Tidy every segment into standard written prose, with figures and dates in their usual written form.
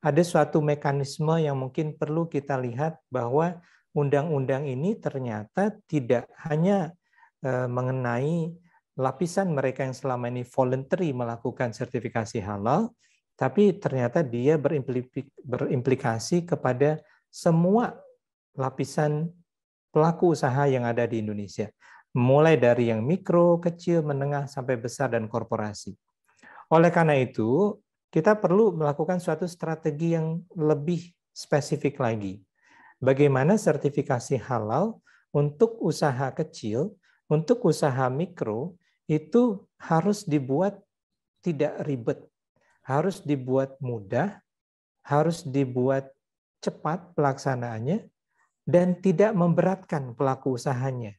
ada suatu mekanisme yang mungkin perlu kita lihat bahwa undang-undang ini ternyata tidak hanya mengenai lapisan mereka yang selama ini voluntary melakukan sertifikasi halal, tapi ternyata dia berimplikasi kepada semua lapisan pelaku usaha yang ada di Indonesia. Mulai dari yang mikro, kecil, menengah, sampai besar, dan korporasi. Oleh karena itu, kita perlu melakukan suatu strategi yang lebih spesifik lagi. Bagaimana sertifikasi halal untuk usaha kecil, untuk usaha mikro, itu harus dibuat tidak ribet, harus dibuat mudah, harus dibuat cepat pelaksanaannya, dan tidak memberatkan pelaku usahanya.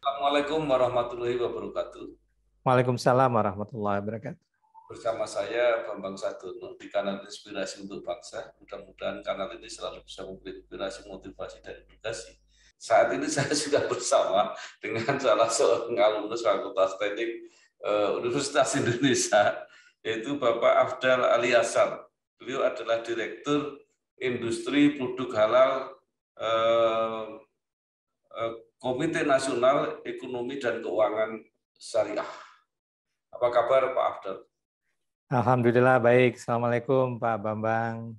Assalamualaikum warahmatullahi wabarakatuh. Waalaikumsalam warahmatullahi wabarakatuh. Bersama saya Bambang Sadono di kanal Inspirasi untuk Bangsa. Mudah-mudahan kanal ini selalu bisa memberi inspirasi, motivasi, dan edukasi. Saat ini saya sudah bersama dengan salah seorang alumnus Fakultas Teknik Universitas Indonesia, yaitu Bapak Afdal Aliasar. Beliau adalah Direktur Industri Produk Halal Komite Nasional Ekonomi dan Keuangan Syariah. Apa kabar Pak Afdal? Alhamdulillah baik. Assalamualaikum Pak Bambang.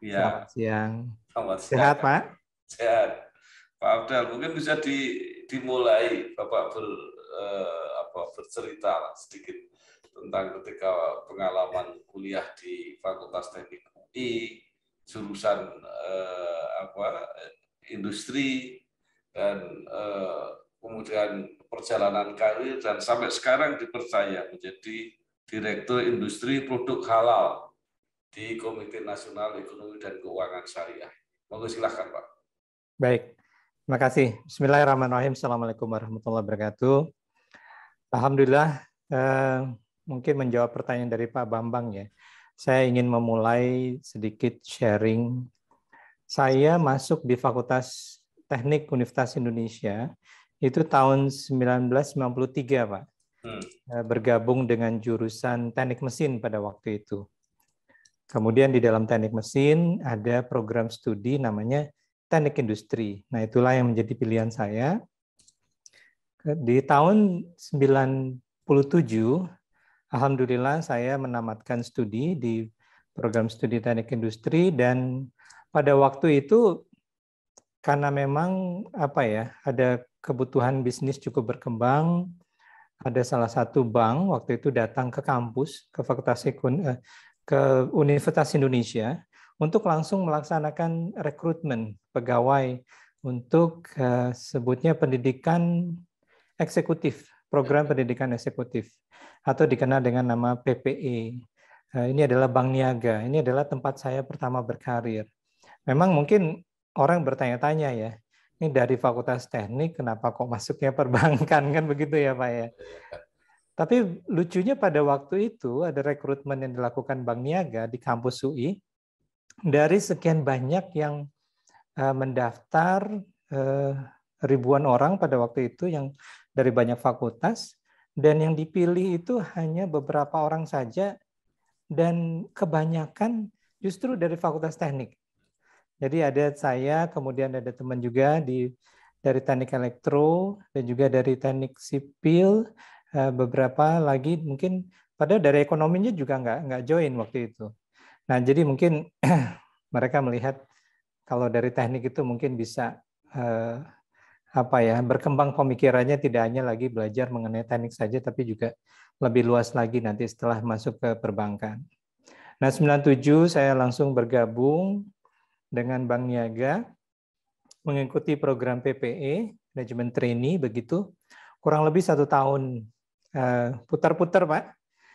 Ya. Selamat siang. Selamat siang. Sehat Pak? Sehat. Pak Afdal, mungkin bisa dimulai Bapak bercerita sedikit tentang ketika pengalaman kuliah di Fakultas Teknik UI, jurusan industri, dan kemudian perjalanan karir, dan sampai sekarang dipercaya menjadi Direktur Industri Produk Halal di Komite Nasional Ekonomi dan Keuangan Syariah. Monggo silahkan Pak. Baik, terima kasih. Bismillahirrahmanirrahim. Assalamualaikum warahmatullahi wabarakatuh. Alhamdulillah, mungkin menjawab pertanyaan dari Pak Bambang ya. Saya ingin memulai sedikit sharing. Saya masuk di Fakultas Teknik Universitas Indonesia itu tahun 1993, Pak. Bergabung dengan jurusan teknik mesin pada waktu itu. Kemudian di dalam teknik mesin ada program studi namanya teknik industri. Nah, itulah yang menjadi pilihan saya. Di tahun 97, alhamdulillah saya menamatkan studi di program studi teknik industri, dan pada waktu itu karena memang ada kebutuhan bisnis cukup berkembang, ada salah satu bank waktu itu datang ke kampus, ke ke Universitas Indonesia untuk langsung melaksanakan rekrutmen pegawai untuk sebutnya pendidikan eksekutif, program pendidikan eksekutif, atau dikenal dengan nama PPE. Ini adalah Bank Niaga, ini adalah tempat saya pertama berkarir. Memang mungkin orang bertanya-tanya ya, ini dari Fakultas Teknik, kenapa kok masuknya perbankan, kan begitu ya Pak ya. Tapi lucunya pada waktu itu ada rekrutmen yang dilakukan Bank Niaga di kampus UI, dari sekian banyak yang mendaftar, ribuan orang pada waktu itu yang dari banyak fakultas, dan yang dipilih itu hanya beberapa orang saja, dan kebanyakan justru dari Fakultas Teknik. Jadi ada saya, kemudian ada teman juga dari teknik elektro, dan juga dari teknik sipil, beberapa lagi mungkin padahal dari ekonominya juga nggak join waktu itu. Nah, jadi mungkin mereka melihat kalau dari teknik itu mungkin bisa berkembang pemikirannya, tidak hanya lagi belajar mengenai teknik saja, tapi juga lebih luas lagi nanti setelah masuk ke perbankan. Nah, 97 saya langsung bergabung dengan Bank Niaga, mengikuti program PPE, manajemen trainee begitu, kurang lebih 1 tahun putar-putar, Pak.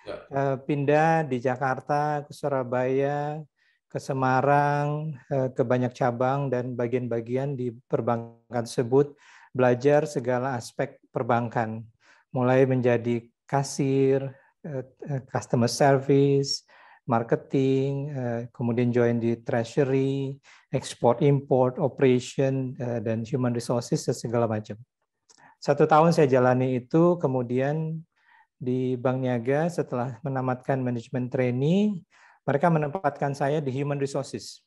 Ya. Pindah di Jakarta, ke Surabaya, ke Semarang, ke banyak cabang dan bagian-bagian di perbankan tersebut, belajar segala aspek perbankan, mulai menjadi kasir, customer service, marketing, kemudian join di treasury, export import, operation, dan human resources, dan segala macam. 1 tahun saya jalani itu, kemudian di Bank Niaga setelah menamatkan manajemen trainee, mereka menempatkan saya di human resources.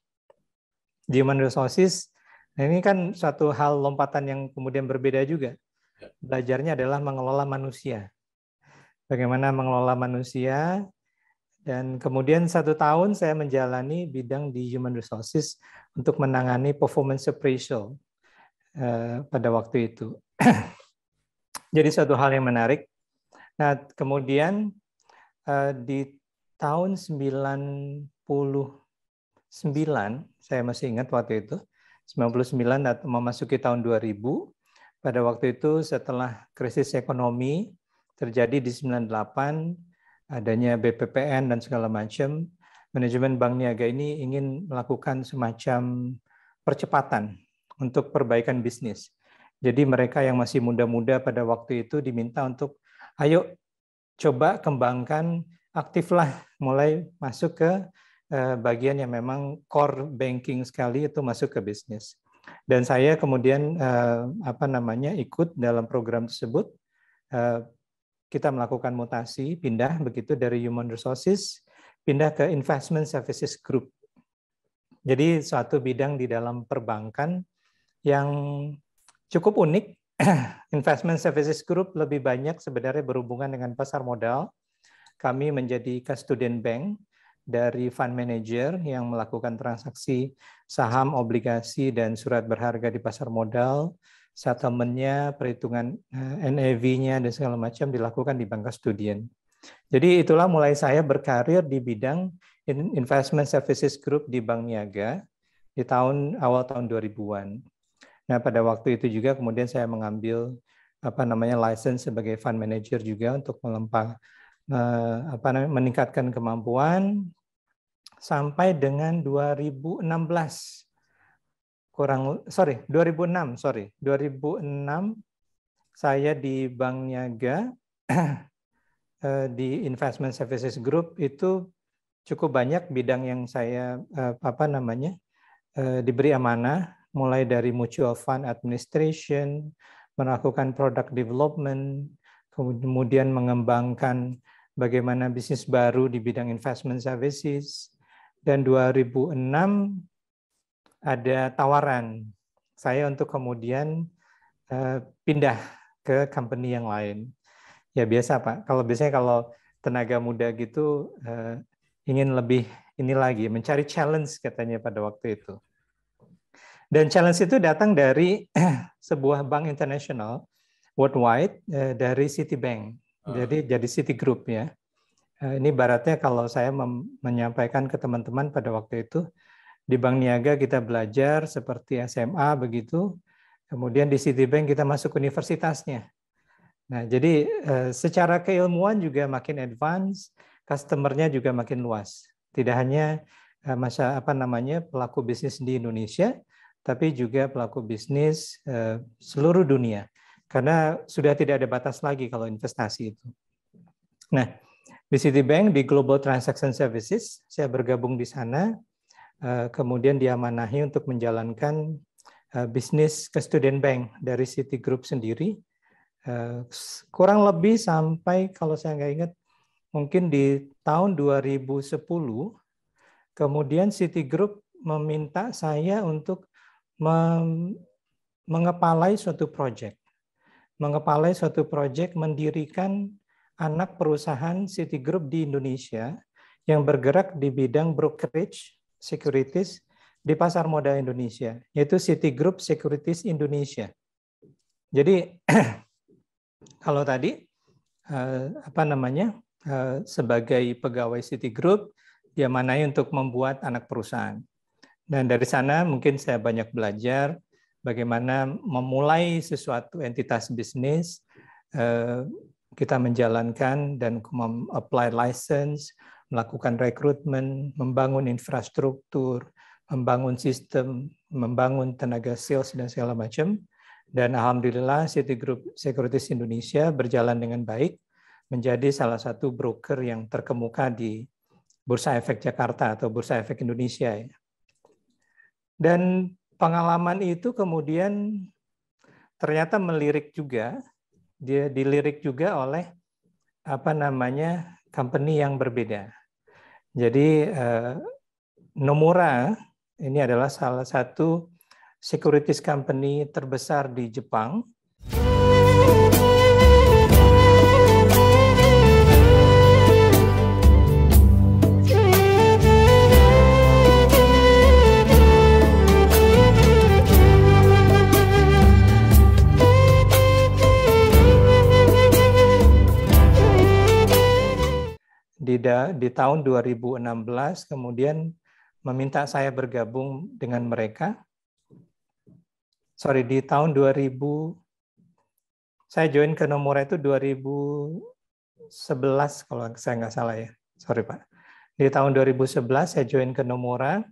Di human resources, nah ini kan suatu hal lompatan yang kemudian berbeda juga. Belajarnya adalah mengelola manusia. Bagaimana mengelola manusia, dan kemudian 1 tahun saya menjalani bidang di human resources untuk menangani performance appraisal pada waktu itu. Jadi suatu hal yang menarik. Nah, kemudian di tahun 99, saya masih ingat waktu itu, 99 atau memasuki tahun 2000, pada waktu itu setelah krisis ekonomi terjadi di 98, adanya BPPN dan segala macam, manajemen Bank Niaga ini ingin melakukan semacam percepatan untuk perbaikan bisnis. Jadi mereka yang masih muda-muda pada waktu itu diminta untuk, ayo coba kembangkan, aktiflah, mulai masuk ke bagian yang memang core banking sekali, itu masuk ke bisnis. Dan saya kemudian ikut dalam program tersebut. Kita melakukan mutasi, pindah begitu dari human resources, pindah ke investment services group. Jadi suatu bidang di dalam perbankan yang cukup unik. Investment services group lebih banyak sebenarnya berhubungan dengan pasar modal. Kami menjadi custodian bank dari fund manager yang melakukan transaksi saham, obligasi, dan surat berharga di pasar modal. Settlement-nya, perhitungan NAV-nya, dan segala macam dilakukan di bank custodian. Jadi itulah mulai saya berkarir di bidang investment services group di Bank Niaga di awal tahun 2000-an. Nah, pada waktu itu juga kemudian saya mengambil license sebagai fund manager juga untuk meningkatkan kemampuan sampai dengan 2006 saya di Bank Niaga di investment services group itu cukup banyak bidang yang saya diberi amanah, mulai dari mutual fund administration, melakukan product development, kemudian mengembangkan bagaimana bisnis baru di bidang investment services. Dan 2006 ada tawaran saya untuk kemudian pindah ke company yang lain. Ya biasa Pak, biasanya kalau tenaga muda gitu ingin lebih ini lagi, mencari challenge katanya pada waktu itu. Dan challenge itu datang dari sebuah bank internasional worldwide dari Citibank, jadi Citigroup ya. Ini baratnya kalau saya menyampaikan ke teman-teman pada waktu itu, di Bank Niaga kita belajar seperti SMA begitu, kemudian di Citibank kita masuk universitasnya. Nah, jadi secara keilmuan juga makin advance, customer-nya juga makin luas. Tidak hanya pelaku bisnis di Indonesia, tapi juga pelaku bisnis seluruh dunia. Karena sudah tidak ada batas lagi kalau investasi itu. Nah, di Citibank, di Global Transaction Services, saya bergabung di sana, kemudian diamanahi untuk menjalankan bisnis custodian bank dari Citigroup sendiri, kurang lebih sampai, kalau saya nggak ingat, mungkin di tahun 2010, kemudian Citigroup meminta saya untuk mengepalai suatu proyek. Mengepalai suatu proyek mendirikan anak perusahaan Citigroup di Indonesia yang bergerak di bidang brokerage securities di pasar modal Indonesia, yaitu Citigroup Securities Indonesia. Jadi kalau tadi sebagai pegawai Citigroup diamanai untuk membuat anak perusahaan. Dan dari sana mungkin saya banyak belajar bagaimana memulai sesuatu entitas bisnis, kita menjalankan dan apply license, melakukan rekrutmen, membangun infrastruktur, membangun sistem, membangun tenaga sales dan segala macam. Dan alhamdulillah Citigroup Securities Indonesia berjalan dengan baik, menjadi salah satu broker yang terkemuka di Bursa Efek Jakarta atau Bursa Efek Indonesia. Dan pengalaman itu kemudian ternyata melirik juga, dia dilirik juga oleh company yang berbeda. Jadi Nomura ini adalah salah satu securities company terbesar di Jepang. Di tahun 2016 kemudian meminta saya bergabung dengan mereka. Di tahun 2000 saya join ke Nomura itu 2011 kalau saya nggak salah ya. Sorry Pak. Di tahun 2011 saya join ke Nomura,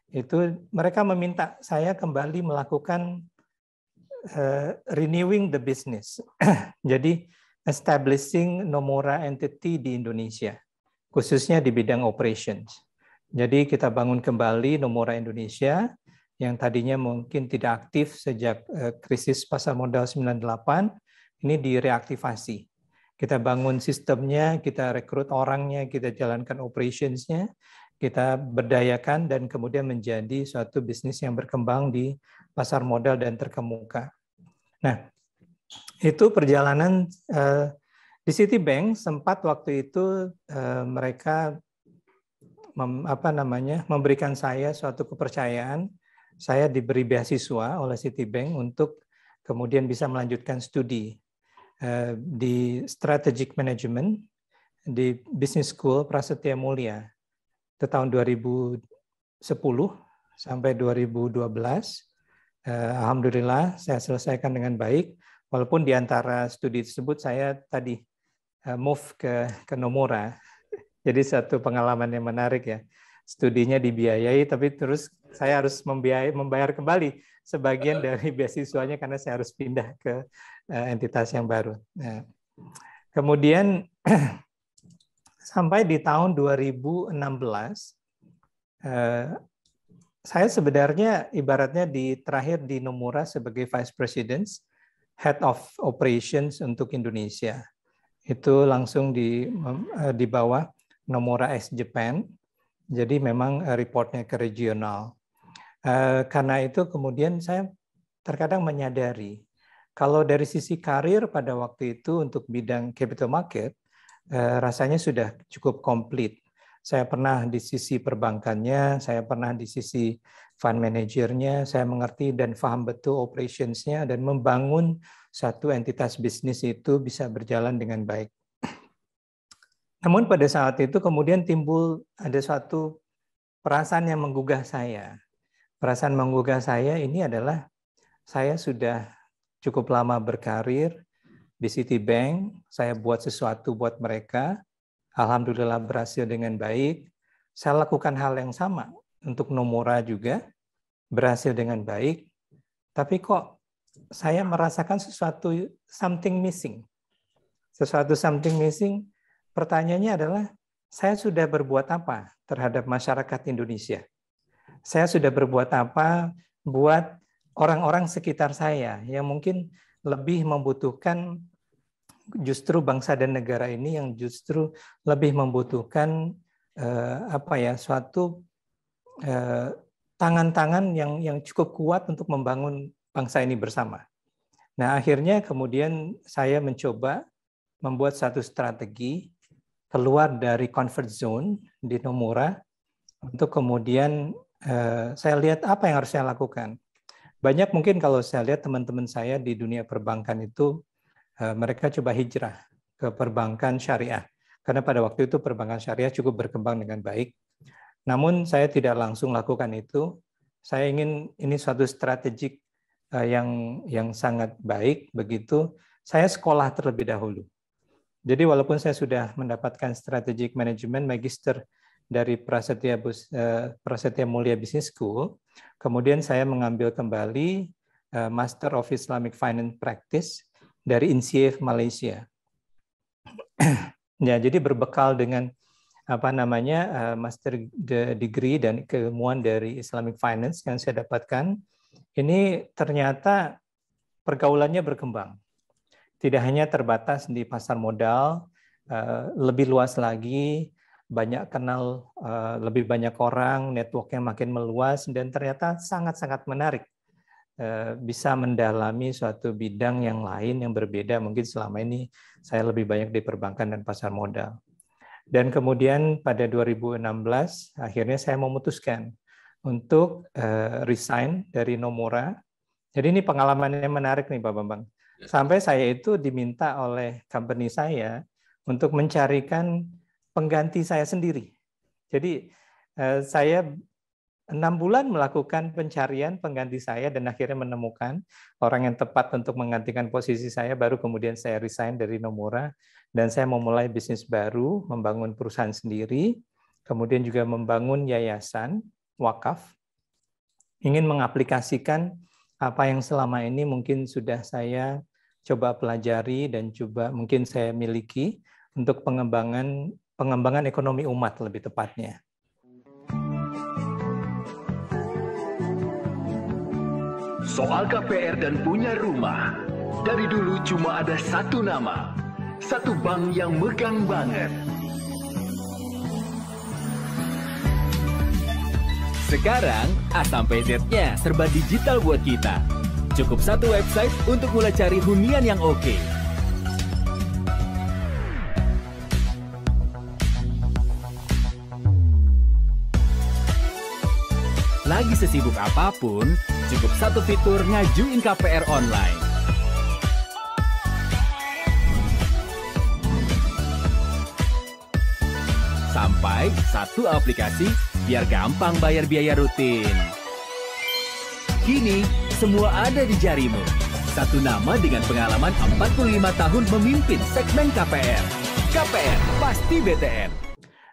itu mereka meminta saya kembali melakukan renewing the business. Jadi establishing Nomura entity di Indonesia, khususnya di bidang operations. Jadi kita bangun kembali Nomura Indonesia yang tadinya mungkin tidak aktif sejak krisis pasar modal 98, ini direaktivasi. Kita bangun sistemnya, kita rekrut orangnya, kita jalankan operationsnya, kita berdayakan dan kemudian menjadi suatu bisnis yang berkembang di pasar modal dan terkemuka. Nah, itu perjalanan di Citibank. Sempat waktu itu mereka memberikan saya suatu kepercayaan. Saya diberi beasiswa oleh Citibank untuk kemudian bisa melanjutkan studi di Strategic Management di Business School Prasetya Mulia. Itu tahun 2010 sampai 2012. Alhamdulillah saya selesaikan dengan baik. Walaupun di antara studi tersebut saya tadi move ke Nomura. Jadi satu pengalaman yang menarik ya. Studinya dibiayai, tapi terus saya harus membayar kembali sebagian dari beasiswanya karena saya harus pindah ke entitas yang baru. Nah, kemudian sampai di tahun 2016, saya sebenarnya ibaratnya terakhir di Nomura sebagai Vice President, Head of Operations untuk Indonesia. Itu langsung di bawah Nomura X Japan. Jadi memang reportnya ke regional. Karena itu kemudian saya terkadang menyadari kalau dari sisi karir pada waktu itu untuk bidang capital market rasanya sudah cukup komplit. Saya pernah di sisi perbankannya, saya pernah di sisi fund manajernya, saya mengerti dan paham betul operationsnya dan membangun satu entitas bisnis itu bisa berjalan dengan baik. Namun pada saat itu kemudian timbul ada suatu perasaan yang menggugah saya. Perasaan menggugah saya ini adalah saya sudah cukup lama berkarir di Citibank, saya buat sesuatu buat mereka, alhamdulillah berhasil dengan baik. Saya lakukan hal yang sama untuk Nomura juga, berhasil dengan baik. Tapi kok saya merasakan sesuatu something missing. Sesuatu something missing. Pertanyaannya adalah, saya sudah berbuat apa terhadap masyarakat Indonesia? Saya sudah berbuat apa buat orang-orang sekitar saya yang mungkin lebih membutuhkan justru bangsa dan negara ini yang justru lebih membutuhkan suatu tangan-tangan yang cukup kuat untuk membangun bangsa ini bersama. Nah, akhirnya kemudian saya mencoba membuat satu strategi keluar dari comfort zone di Nomura untuk kemudian saya lihat apa yang harus saya lakukan. Banyak mungkin kalau saya lihat teman-teman saya di dunia perbankan itu mereka coba hijrah ke perbankan syariah. Karena pada waktu itu perbankan syariah cukup berkembang dengan baik. Namun saya tidak langsung lakukan itu. Saya ingin ini suatu strategik yang sangat baik begitu. saya sekolah terlebih dahulu. Jadi walaupun saya sudah mendapatkan Strategic Management Magister dari Prasetya Mulia Business School, kemudian saya mengambil kembali Master of Islamic Finance Practice dari INSIEF Malaysia. Ya, jadi berbekal dengan master degree dan keilmuan dari Islamic Finance yang saya dapatkan, ini ternyata pergaulannya berkembang. Tidak hanya terbatas di pasar modal, lebih luas lagi, banyak kenal lebih banyak orang, networknya makin meluas, dan ternyata sangat-sangat menarik. Bisa mendalami suatu bidang yang lain yang berbeda. Mungkin selama ini saya lebih banyak di perbankan dan pasar modal. Dan kemudian pada 2016, akhirnya saya memutuskan untuk resign dari Nomura. Jadi ini pengalaman yang menarik nih Pak Bambang. Sampai saya itu diminta oleh company saya untuk mencarikan pengganti saya sendiri. Jadi saya 6 bulan melakukan pencarian pengganti saya dan akhirnya menemukan orang yang tepat untuk menggantikan posisi saya, baru kemudian saya resign dari Nomura dan saya memulai bisnis baru, membangun perusahaan sendiri, kemudian juga membangun yayasan wakaf, ingin mengaplikasikan apa yang selama ini mungkin sudah saya coba pelajari dan coba mungkin saya miliki untuk pengembangan ekonomi umat lebih tepatnya. Soal KPR dan punya rumah, dari dulu cuma ada satu nama, satu bank yang megang banget. Sekarang A sampai Z-nya serba digital buat kita. Cukup satu website untuk mulai cari hunian yang oke. Lagi sesibuk apapun, cukup satu fitur ngajuin KPR online. Sampai satu aplikasi biar gampang bayar biaya rutin. Kini, semua ada di jarimu. Satu nama dengan pengalaman 45 tahun memimpin segmen KPR. KPR pasti BTN.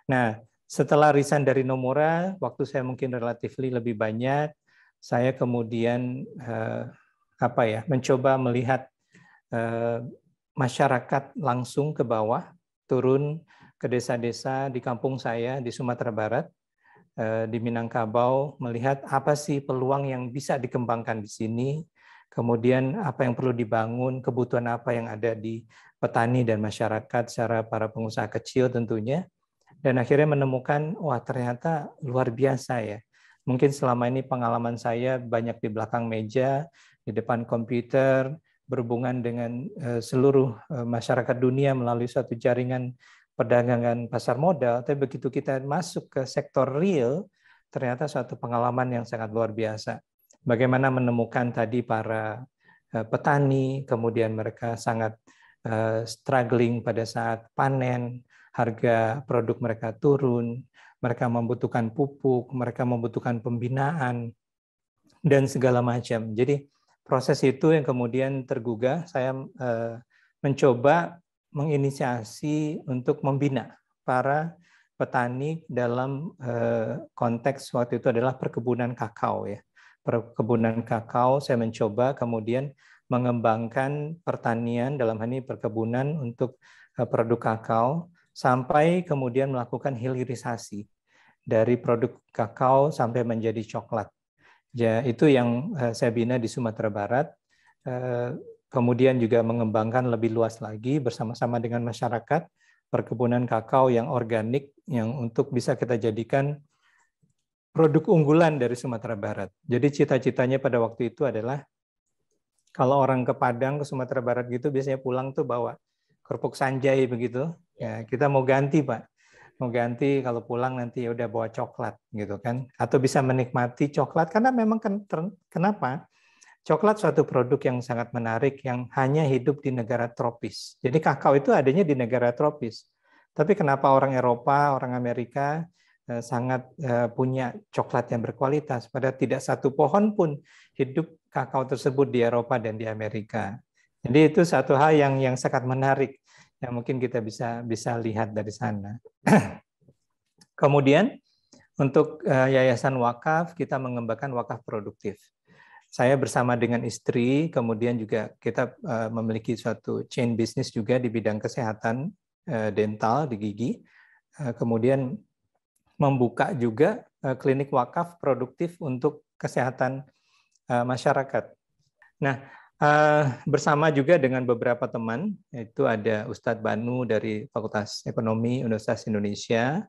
Nah, setelah resign dari Nomura, waktu saya mungkin relatif lebih banyak, saya kemudian mencoba melihat masyarakat langsung ke bawah, turun ke desa-desa di kampung saya di Sumatera Barat, di Minangkabau, melihat apa sih peluang yang bisa dikembangkan di sini, kemudian apa yang perlu dibangun, kebutuhan apa yang ada di petani dan masyarakat secara para pengusaha kecil tentunya, dan akhirnya menemukan, wah ternyata luar biasa ya. Mungkin selama ini pengalaman saya banyak di belakang meja, di depan komputer, berhubungan dengan seluruh masyarakat dunia melalui suatu jaringan perdagangan pasar modal, tapi begitu kita masuk ke sektor real, ternyata suatu pengalaman yang sangat luar biasa. Bagaimana menemukan tadi para petani, kemudian mereka sangat struggling pada saat panen, harga produk mereka turun, mereka membutuhkan pupuk, mereka membutuhkan pembinaan, dan segala macam. Jadi proses itu yang kemudian tergugah, saya mencoba menginisiasi untuk membina para petani dalam konteks waktu itu adalah perkebunan kakao ya. Perkebunan kakao saya mencoba kemudian mengembangkan pertanian dalam hal ini perkebunan untuk produk kakao sampai kemudian melakukan hilirisasi dari produk kakao sampai menjadi coklat. Ya, itu yang saya bina di Sumatera Barat. Kemudian juga mengembangkan lebih luas lagi bersama-sama dengan masyarakat perkebunan kakao yang organik yang untuk bisa kita jadikan produk unggulan dari Sumatera Barat. Jadi cita-citanya pada waktu itu adalah kalau orang ke Padang, ke Sumatera Barat gitu biasanya pulang tuh bawa kerupuk sanjai begitu. Ya, kita mau ganti Pak. Mau ganti kalau pulang nanti ya udah bawa coklat gitu kan. Atau bisa menikmati coklat karena memang kenapa? Coklat suatu produk yang sangat menarik yang hanya hidup di negara tropis. Jadi kakao itu adanya di negara tropis. Tapi kenapa orang Eropa, orang Amerika sangat punya coklat yang berkualitas? Padahal tidak satu pohon pun hidup kakao tersebut di Eropa dan di Amerika. Jadi itu satu hal yang sangat menarik yang mungkin kita bisa lihat dari sana. Kemudian untuk Yayasan Wakaf, kita mengembangkan wakaf produktif. Saya bersama dengan istri, kemudian juga kita memiliki suatu chain bisnis juga di bidang kesehatan dental di gigi. Kemudian membuka juga klinik wakaf produktif untuk kesehatan masyarakat. Nah, bersama juga dengan beberapa teman, itu ada Ustadz Banu dari Fakultas Ekonomi Universitas Indonesia.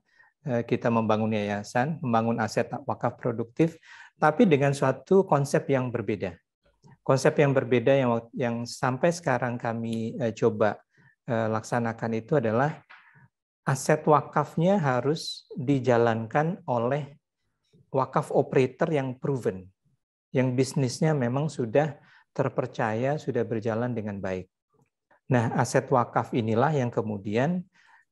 Kita membangun yayasan, membangun aset wakaf produktif, tapi dengan suatu konsep yang berbeda. Konsep yang berbeda yang sampai sekarang kami coba laksanakan itu adalah aset wakafnya harus dijalankan oleh wakaf operator yang proven, yang bisnisnya memang sudah terpercaya, sudah berjalan dengan baik. Nah, aset wakaf inilah yang kemudian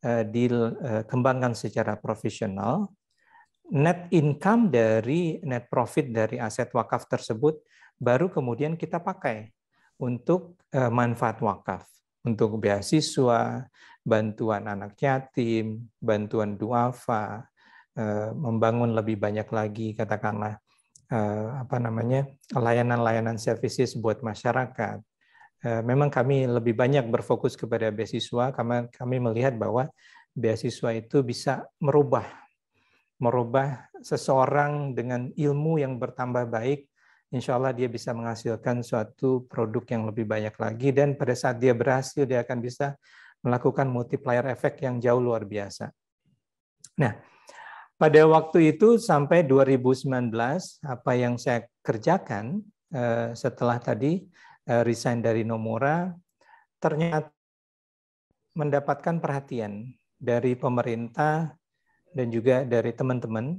dikembangkan secara profesional. Net income dari net profit dari aset wakaf tersebut baru kemudian kita pakai untuk manfaat wakaf, untuk beasiswa, bantuan anak yatim, bantuan duafa, membangun lebih banyak lagi katakanlah layanan-layanan services buat masyarakat. Memang kami lebih banyak berfokus kepada beasiswa karena kami melihat bahwa beasiswa itu bisa merubah seseorang dengan ilmu yang bertambah baik. Insya Allah dia bisa menghasilkan suatu produk yang lebih banyak lagi, dan pada saat dia berhasil dia akan bisa melakukan multiplier effect yang jauh luar biasa. Nah, pada waktu itu sampai 2019 apa yang saya kerjakan setelah tadi resign dari Nomura, ternyata mendapatkan perhatian dari pemerintah dan juga dari teman-teman,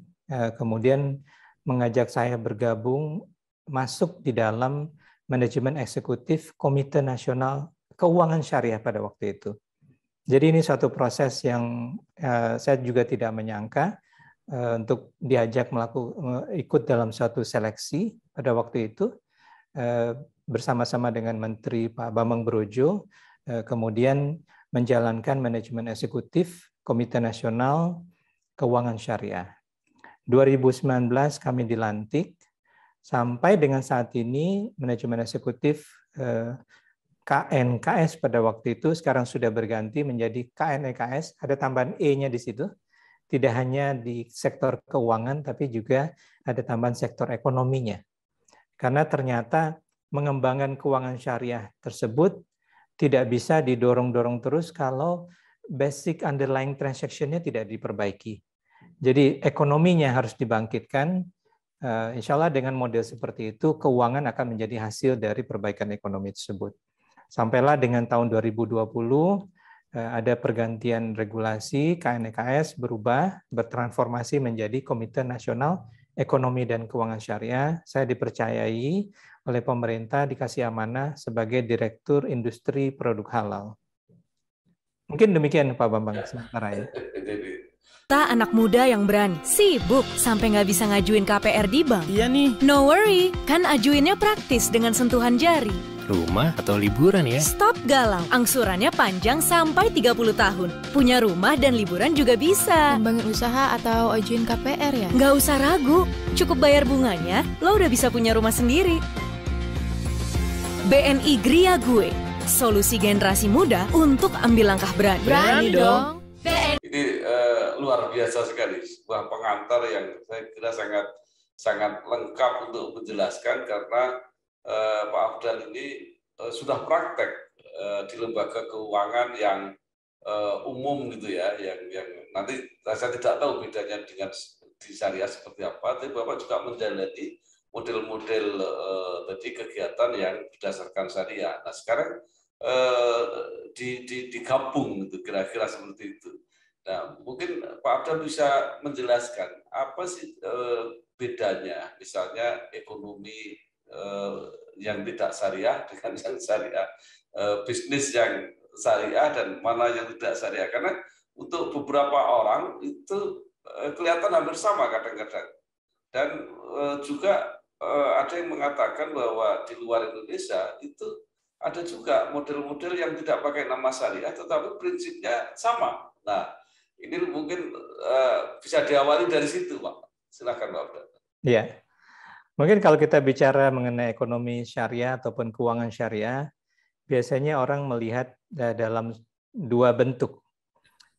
kemudian mengajak saya bergabung masuk di dalam manajemen eksekutif Komite Nasional Keuangan Syariah pada waktu itu. Jadi ini suatu proses yang saya juga tidak menyangka untuk diajak ikut dalam suatu seleksi pada waktu itu, bersama-sama dengan Menteri Pak Bambang Brojo, kemudian menjalankan manajemen eksekutif Komite Nasional Keuangan Syariah. 2019 kami dilantik, sampai dengan saat ini manajemen eksekutif KNKS pada waktu itu sekarang sudah berganti menjadi KNEKS, ada tambahan E-nya di situ. Tidak hanya di sektor keuangan, tapi juga ada tambahan sektor ekonominya. Karena ternyata mengembangkan keuangan syariah tersebut tidak bisa didorong-dorong terus kalau basic underlying transaction-nya tidak diperbaiki. Jadi ekonominya harus dibangkitkan. Insya Allah dengan model seperti itu, keuangan akan menjadi hasil dari perbaikan ekonomi tersebut. Sampailah dengan tahun 2020, ada pergantian regulasi, KNKS berubah, bertransformasi menjadi Komite Nasional Ekonomi dan Keuangan Syariah. Saya dipercayai oleh pemerintah, dikasih amanah sebagai Direktur Industri Produk Halal. Mungkin demikian Pak Bambang sementara ya. Kita anak muda yang berani, sibuk sampai nggak bisa ngajuin KPR di bank. Iya nih. No worry, kan ajuinnya praktis dengan sentuhan jari. Rumah atau liburan ya? Stop galau, angsurannya panjang sampai 30 tahun. Punya rumah dan liburan juga bisa. Ngembangin usaha atau ajuin KPR ya? Nggak usah ragu, cukup bayar bunganya, lo udah bisa punya rumah sendiri. BNI Gria Gue, solusi generasi muda untuk ambil langkah berani. Berani dong. Ini luar biasa sekali, sebuah pengantar yang saya kira sangat lengkap untuk menjelaskan karena Pak Afdal ini sudah praktek di lembaga keuangan yang umum gitu ya, yang nanti saya tidak tahu bedanya dengan di syariah seperti apa, tapi Bapak juga menjalani model-model tadi kegiatan yang berdasarkan syariah. Nah sekarang digabung gitu, kira-kira seperti itu. Nah mungkin Pak Afdal bisa menjelaskan apa sih bedanya, misalnya ekonomi yang tidak syariah dengan yang syariah, bisnis yang syariah dan mana yang tidak syariah, karena untuk beberapa orang itu kelihatan hampir sama kadang-kadang, dan juga ada yang mengatakan bahwa di luar Indonesia itu ada juga model-model yang tidak pakai nama syariah, tetapi prinsipnya sama. Nah, ini mungkin bisa diawali dari situ, Pak. Silakan, Pak Abdul. Ya, mungkin kalau kita bicara mengenai ekonomi syariah ataupun keuangan syariah, biasanya orang melihat dalam dua bentuk.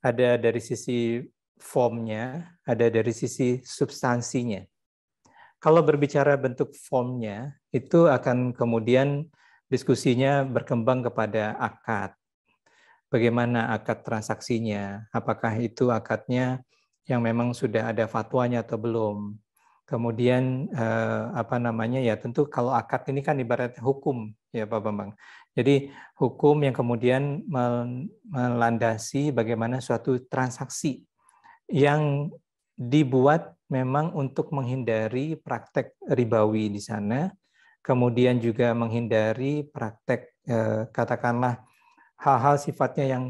Ada dari sisi formnya, ada dari sisi substansinya. Kalau berbicara bentuk formnya, itu akan kemudian diskusinya berkembang kepada akad. Bagaimana akad transaksinya? Apakah itu akadnya yang memang sudah ada fatwanya atau belum? Kemudian ya tentu kalau akad ini kan ibarat hukum ya Pak Bambang. Jadi hukum yang kemudian melandasi bagaimana suatu transaksi yang dibuat memang untuk menghindari praktek ribawi di sana, kemudian juga menghindari praktek katakanlah hal-hal sifatnya yang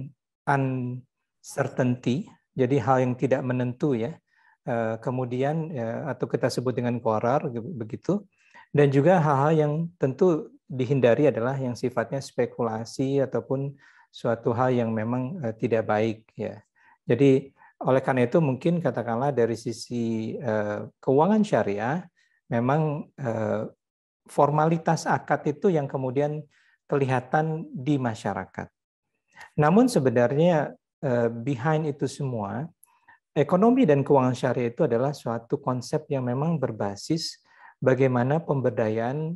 uncertainty, jadi hal yang tidak menentu ya, kemudian atau kita sebut dengan qarar begitu, dan juga hal-hal yang tentu dihindari adalah yang sifatnya spekulasi ataupun suatu hal yang memang tidak baik ya. Jadi oleh karena itu mungkin katakanlah dari sisi keuangan syariah memang formalitas akad itu yang kemudian kelihatan di masyarakat. Namun sebenarnya behind itu semua, ekonomi dan keuangan syariah itu adalah suatu konsep yang memang berbasis bagaimana pemberdayaan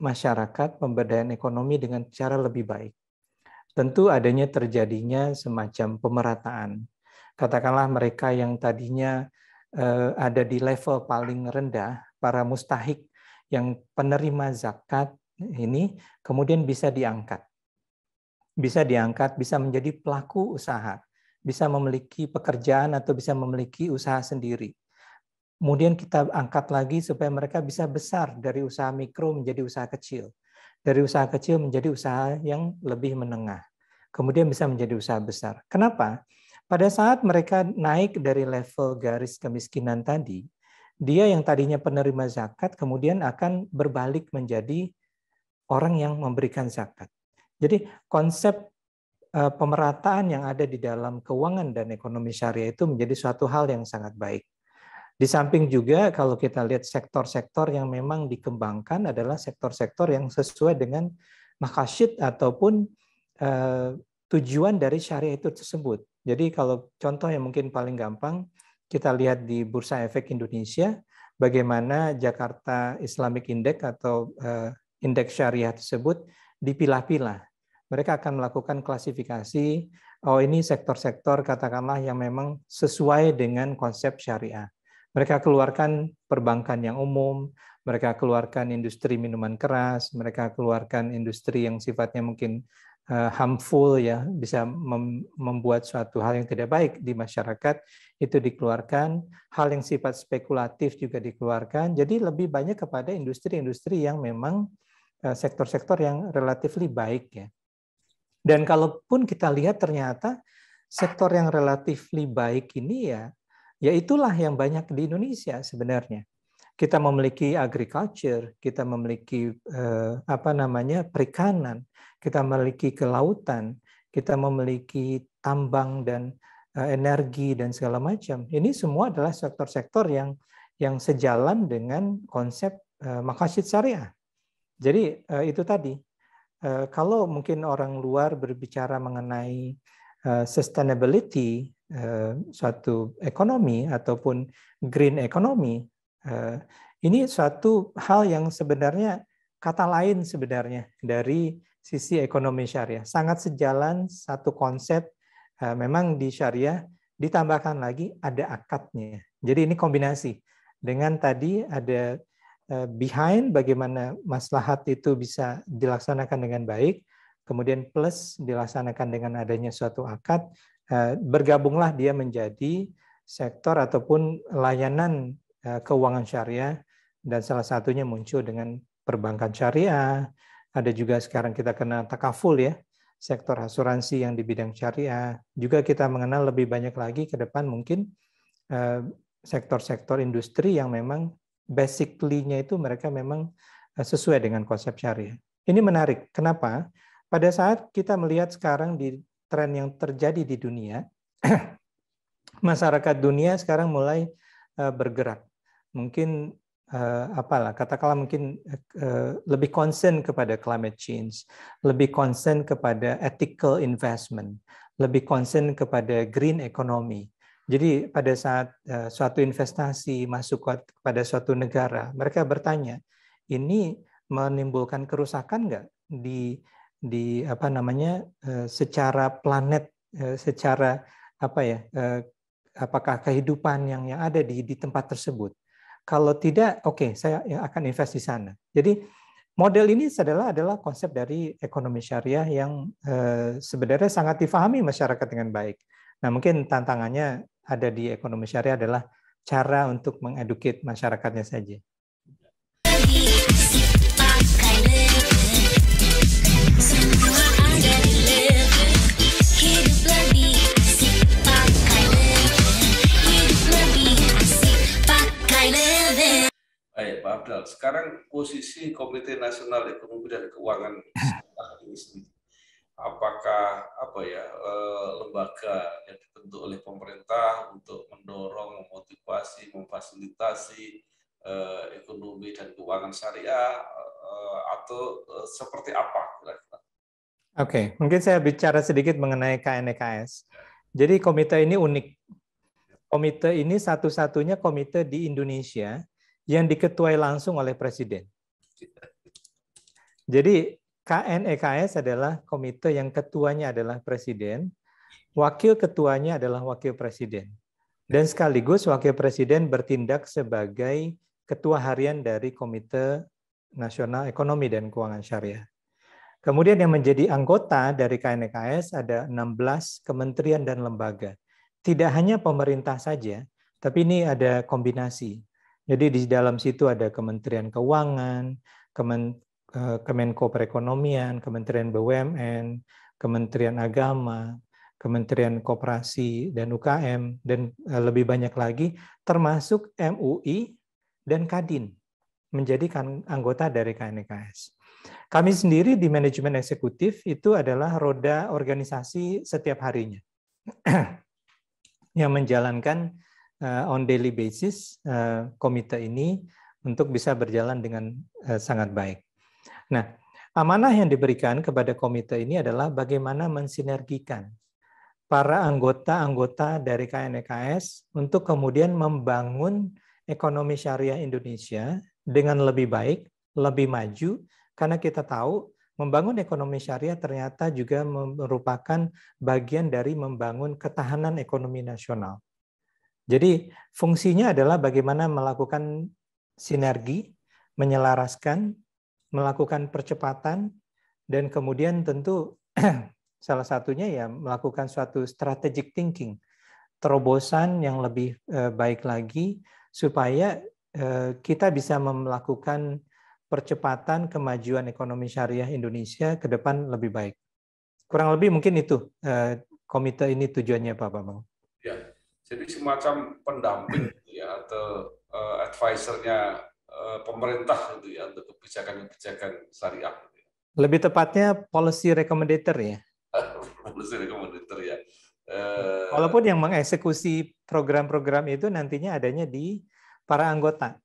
masyarakat, pemberdayaan ekonomi dengan cara lebih baik. Tentu adanya terjadinya semacam pemerataan. Katakanlah mereka yang tadinya ada di level paling rendah, para mustahik yang penerima zakat ini kemudian bisa diangkat. Bisa menjadi pelaku usaha, bisa memiliki pekerjaan atau bisa memiliki usaha sendiri. Kemudian kita angkat lagi supaya mereka bisa besar dari usaha mikro menjadi usaha kecil. Dari usaha kecil menjadi usaha yang lebih menengah. Kemudian bisa menjadi usaha besar. Kenapa? Pada saat mereka naik dari level garis kemiskinan tadi, dia yang tadinya penerima zakat kemudian akan berbalik menjadi orang yang memberikan zakat. Jadi konsep pemerataan yang ada di dalam keuangan dan ekonomi syariah itu menjadi suatu hal yang sangat baik. Di samping juga kalau kita lihat sektor-sektor yang memang dikembangkan adalah sektor-sektor yang sesuai dengan maqasid ataupun tujuan dari syariah itu tersebut. Jadi kalau contoh yang mungkin paling gampang, kita lihat di Bursa Efek Indonesia, bagaimana Jakarta Islamic Index atau indeks syariah tersebut dipilah-pilah. Mereka akan melakukan klasifikasi, oh ini sektor-sektor katakanlah yang memang sesuai dengan konsep syariah. Mereka keluarkan perbankan yang umum, mereka keluarkan industri minuman keras, mereka keluarkan industri yang sifatnya mungkin harmful ya, bisa membuat suatu hal yang tidak baik di masyarakat, itu dikeluarkan. Hal yang sifat spekulatif juga dikeluarkan. Jadi lebih banyak kepada industri-industri yang memang sektor-sektor yang relatif baik ya. Dan kalaupun kita lihat ternyata sektor yang relatif baik ini ya itulah yang banyak di Indonesia sebenarnya. Kita memiliki agriculture, kita memiliki perikanan, kita memiliki kelautan, kita memiliki tambang dan energi dan segala macam. Ini semua adalah sektor-sektor yang sejalan dengan konsep maqasid syariah. Jadi itu tadi. Kalau mungkin orang luar berbicara mengenai sustainability suatu ekonomi ataupun green economy, ini suatu hal yang sebenarnya kata lain sebenarnya dari sisi ekonomi syariah. Sangat sejalan satu konsep, memang di syariah ditambahkan lagi ada akadnya. Jadi ini kombinasi dengan tadi ada behind bagaimana maslahat itu bisa dilaksanakan dengan baik, kemudian plus dilaksanakan dengan adanya suatu akad, bergabunglah dia menjadi sektor ataupun layanan keuangan syariah, dan salah satunya muncul dengan perbankan syariah. Ada juga sekarang kita kenal takaful ya, sektor asuransi yang di bidang syariah. Juga kita mengenal lebih banyak lagi ke depan mungkin sektor-sektor industri yang memang basically-nya itu mereka memang sesuai dengan konsep syariah. Ini menarik. Kenapa? pada saat kita melihat sekarang di tren yang terjadi di dunia, masyarakat dunia sekarang mulai bergerak. Mungkin katakanlah mungkin lebih concern kepada climate change, lebih concern kepada ethical investment, lebih concern kepada green economy. Jadi pada saat suatu investasi masuk kepada suatu negara, mereka bertanya, ini menimbulkan kerusakan nggak secara planet, secara apakah kehidupan yang ada di tempat tersebut. Kalau tidak, oke, saya akan invest di sana. Jadi model ini adalah konsep dari ekonomi syariah yang sebenarnya sangat difahami masyarakat dengan baik. Nah, mungkin tantangannya ada di ekonomi syariah adalah cara untuk mengeduket masyarakatnya saja. Baik, Pak Abdal. Sekarang posisi Komite Nasional Ekonomi dan Keuangan ini sendiri, apakah lembaga yang dibentuk oleh pemerintah untuk mendorong, memotivasi, memfasilitasi ekonomi dan keuangan syariah atau seperti apa kira-kira? Oke, mungkin saya bicara sedikit mengenai KNEKS. Jadi komite ini unik. Komite ini satu-satunya komite di Indonesia yang diketuai langsung oleh Presiden. Jadi KNEKS adalah komite yang ketuanya adalah Presiden, wakil ketuanya adalah Wakil Presiden. Dan sekaligus Wakil Presiden bertindak sebagai Ketua Harian dari Komite Nasional Ekonomi dan Keuangan Syariah. Kemudian yang menjadi anggota dari KNEKS ada 16 kementerian dan lembaga. Tidak hanya pemerintah saja, tapi ini ada kombinasi. Jadi di dalam situ ada Kementerian Keuangan, Kemenko Perekonomian, Kementerian BUMN, Kementerian Agama, Kementerian Koperasi dan UKM, dan lebih banyak lagi, termasuk MUI dan Kadin, menjadi anggota dari KNEKS. Kami sendiri di manajemen eksekutif itu adalah roda organisasi setiap harinya, yang menjalankan on daily basis komite ini untuk bisa berjalan dengan sangat baik. Nah, amanah yang diberikan kepada komite ini adalah bagaimana mensinergikan para anggota-anggota dari KNEKS untuk kemudian membangun ekonomi syariah Indonesia dengan lebih baik, lebih maju, karena kita tahu membangun ekonomi syariah ternyata juga merupakan bagian dari membangun ketahanan ekonomi nasional. Jadi fungsinya adalah bagaimana melakukan sinergi, menyelaraskan, melakukan percepatan, dan kemudian tentu salah satunya ya melakukan suatu strategic thinking, terobosan yang lebih baik lagi supaya kita bisa melakukan percepatan kemajuan ekonomi syariah Indonesia ke depan lebih baik. Kurang lebih mungkin itu komite ini tujuannya Pak Bambang. Ya. Jadi semacam pendamping ya atau advisernya pemerintah gitu ya untuk kebijakan-kebijakan syariah. Lebih tepatnya policy recommender ya. Policy recommender ya. Walaupun yang mengeksekusi program-program itu nantinya adanya di para anggota.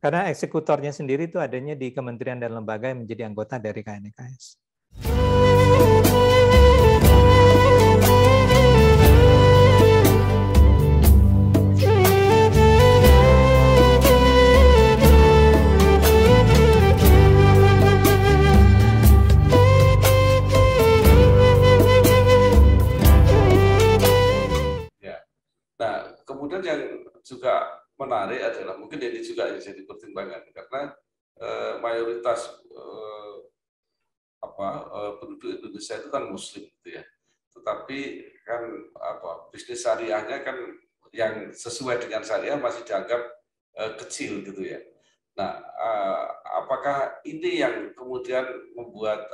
Karena eksekutornya sendiri itu adanya di kementerian dan lembaga yang menjadi anggota dari KNEKS. Kemudian yang juga menarik adalah mungkin ini juga yang jadi pertimbangan karena mayoritas penduduk Indonesia itu kan Muslim gitu ya, tetapi kan bisnis syariahnya kan yang sesuai dengan syariah masih dianggap kecil gitu ya. Nah, apakah ini yang kemudian membuat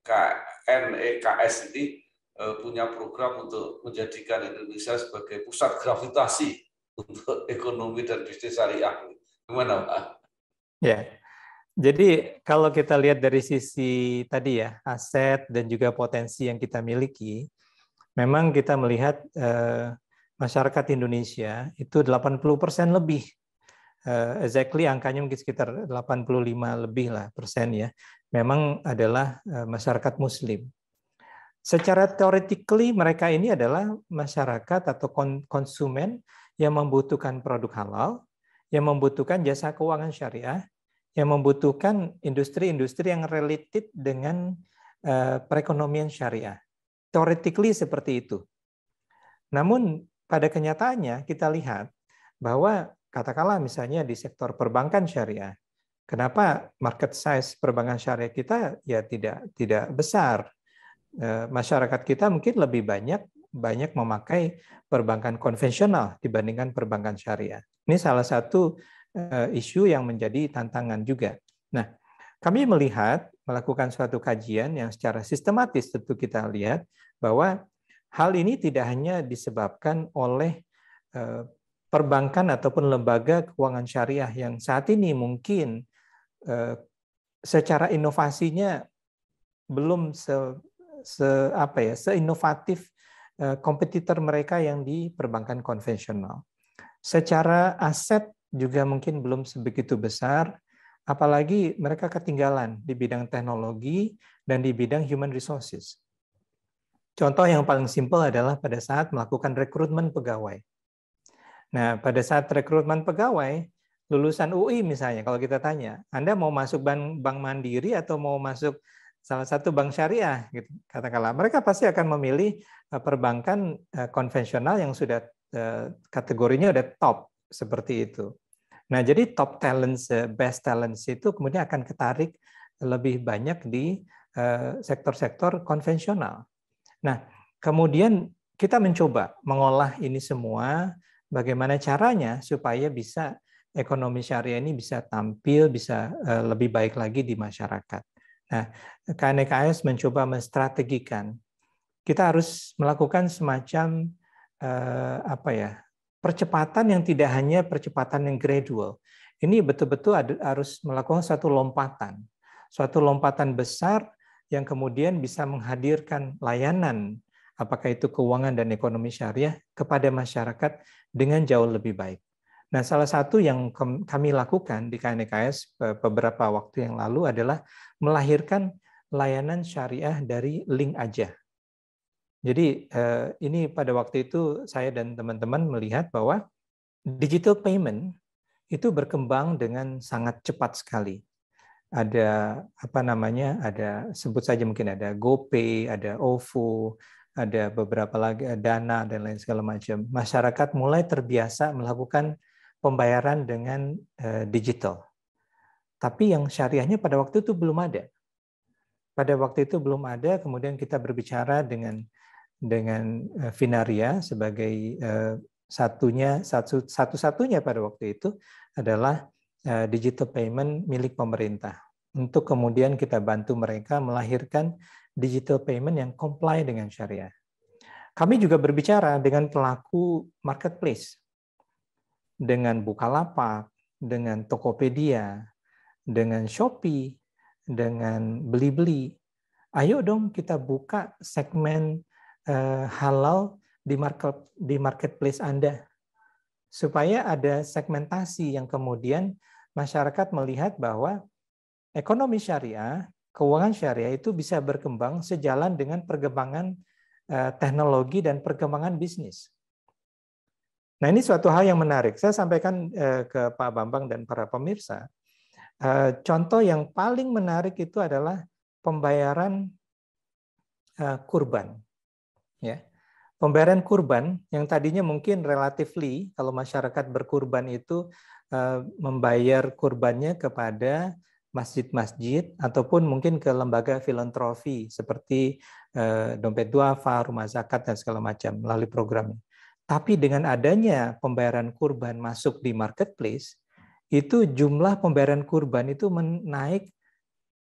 KNEKS ini punya program untuk menjadikan Indonesia sebagai pusat gravitasi untuk ekonomi dan bisnis syariah? Gimana, Pak? Ya, Jadi kalau kita lihat dari sisi tadi ya, aset dan juga potensi yang kita miliki, memang kita melihat masyarakat Indonesia itu 80% lebih. Exactly angkanya mungkin sekitar 85 lebih lah persen ya. Memang adalah masyarakat Muslim. Secara theoretically mereka ini adalah masyarakat atau konsumen yang membutuhkan produk halal, yang membutuhkan jasa keuangan syariah, yang membutuhkan industri-industri yang related dengan perekonomian syariah. Theoretically seperti itu. Namun pada kenyataannya kita lihat bahwa katakanlah misalnya di sektor perbankan syariah, kenapa market size perbankan syariah kita ya tidak besar? Masyarakat kita mungkin lebih banyak memakai perbankan konvensional dibandingkan perbankan syariah. Ini salah satu isu yang menjadi tantangan juga. Nah, kami melakukan suatu kajian yang secara sistematis tentu kita lihat bahwa hal ini tidak hanya disebabkan oleh perbankan ataupun lembaga keuangan syariah yang saat ini mungkin secara inovasinya belum seinovatif kompetitor mereka yang di perbankan konvensional. Secara aset juga mungkin belum sebegitu besar, apalagi mereka ketinggalan di bidang teknologi dan di bidang human resources. Contoh yang paling simpel adalah pada saat melakukan rekrutmen pegawai. Nah, pada saat rekrutmen pegawai, lulusan UI misalnya, kalau kita tanya, Anda mau masuk bank mandiri atau mau masuk salah satu bank syariah, gitu, katakanlah, mereka pasti akan memilih perbankan konvensional yang sudah kategorinya udah top seperti itu. Nah, jadi top talents, best talents itu kemudian akan ketarik lebih banyak di sektor-sektor konvensional. Nah, kemudian kita mencoba mengolah ini semua, bagaimana caranya supaya bisa ekonomi syariah ini bisa tampil, bisa lebih baik lagi di masyarakat. Nah, KNKS mencoba menstrategikan. Kita harus melakukan semacam percepatan yang tidak hanya percepatan yang gradual. Ini betul-betul harus melakukan suatu lompatan besar yang kemudian bisa menghadirkan layanan, apakah itu keuangan dan ekonomi syariah, kepada masyarakat dengan jauh lebih baik. Nah, salah satu yang kami lakukan di KNKS beberapa waktu yang lalu adalah melahirkan layanan syariah dari link aja. Jadi ini pada waktu itu saya dan teman-teman melihat bahwa digital payment itu berkembang dengan sangat cepat sekali. Ada ada sebut saja mungkin ada GoPay, ada OVO, ada beberapa lagi Dana dan lain segala macam. Masyarakat mulai terbiasa melakukan pembayaran dengan digital. Tapi yang syariahnya pada waktu itu belum ada. Pada waktu itu belum ada, kemudian kita berbicara dengan Finaria sebagai satu-satunya pada waktu itu adalah digital payment milik pemerintah. Untuk kemudian kita bantu mereka melahirkan digital payment yang comply dengan syariah. Kami juga berbicara dengan pelaku marketplace, dengan Bukalapak, dengan Tokopedia, dengan Shopee, dengan Blibli. Ayo dong kita buka segmen halal di marketplace Anda, supaya ada segmentasi yang kemudian masyarakat melihat bahwa ekonomi syariah, keuangan syariah itu bisa berkembang sejalan dengan perkembangan teknologi dan perkembangan bisnis. Nah, ini suatu hal yang menarik. Saya sampaikan ke Pak Bambang dan para pemirsa. Contoh yang paling menarik itu adalah pembayaran kurban. Ya, pembayaran kurban yang tadinya mungkin relatively kalau masyarakat berkurban itu membayar kurbannya kepada masjid-masjid ataupun mungkin ke lembaga filantropi seperti dompet duafa, rumah zakat dan segala macam melalui programnya. Tapi dengan adanya pembayaran kurban masuk di marketplace, itu jumlah pembayaran kurban itu menaik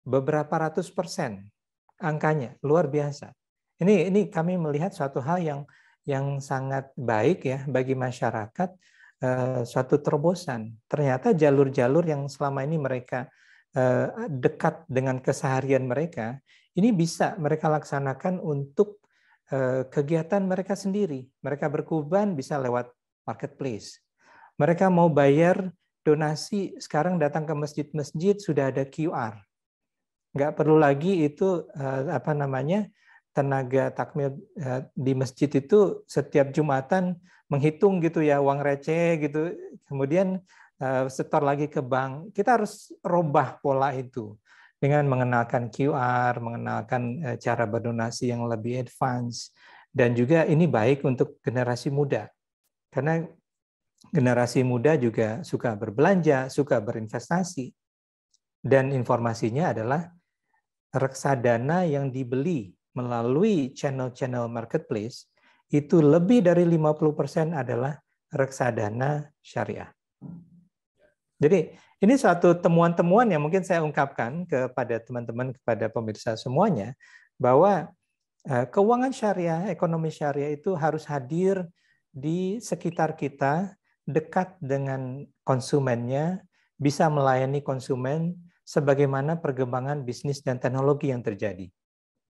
beberapa ratus persen angkanya, luar biasa. Ini kami melihat suatu hal yang sangat baik ya bagi masyarakat, suatu terobosan. Ternyata jalur-jalur yang selama ini mereka dekat dengan keseharian mereka, ini bisa mereka laksanakan untuk kegiatan mereka sendiri. Mereka berkurban bisa lewat marketplace. Mereka mau bayar donasi, sekarang datang ke masjid-masjid sudah ada QR. Nggak perlu lagi itu tenaga takmir di masjid itu setiap Jumatan menghitung gitu ya uang receh gitu, kemudian setor lagi ke bank. Kita harus robah pola itu dengan mengenalkan QR, mengenalkan cara berdonasi yang lebih advance, dan juga ini baik untuk generasi muda karena generasi muda juga suka berbelanja, suka berinvestasi, dan informasinya adalah reksadana yang dibeli melalui channel-channel marketplace itu lebih dari 50% adalah reksadana syariah. Jadi ini suatu temuan-temuan yang mungkin saya ungkapkan kepada teman-teman, kepada pemirsa semuanya, bahwa keuangan syariah, ekonomi syariah itu harus hadir di sekitar kita, dekat dengan konsumennya, bisa melayani konsumen sebagaimana perkembangan bisnis dan teknologi yang terjadi.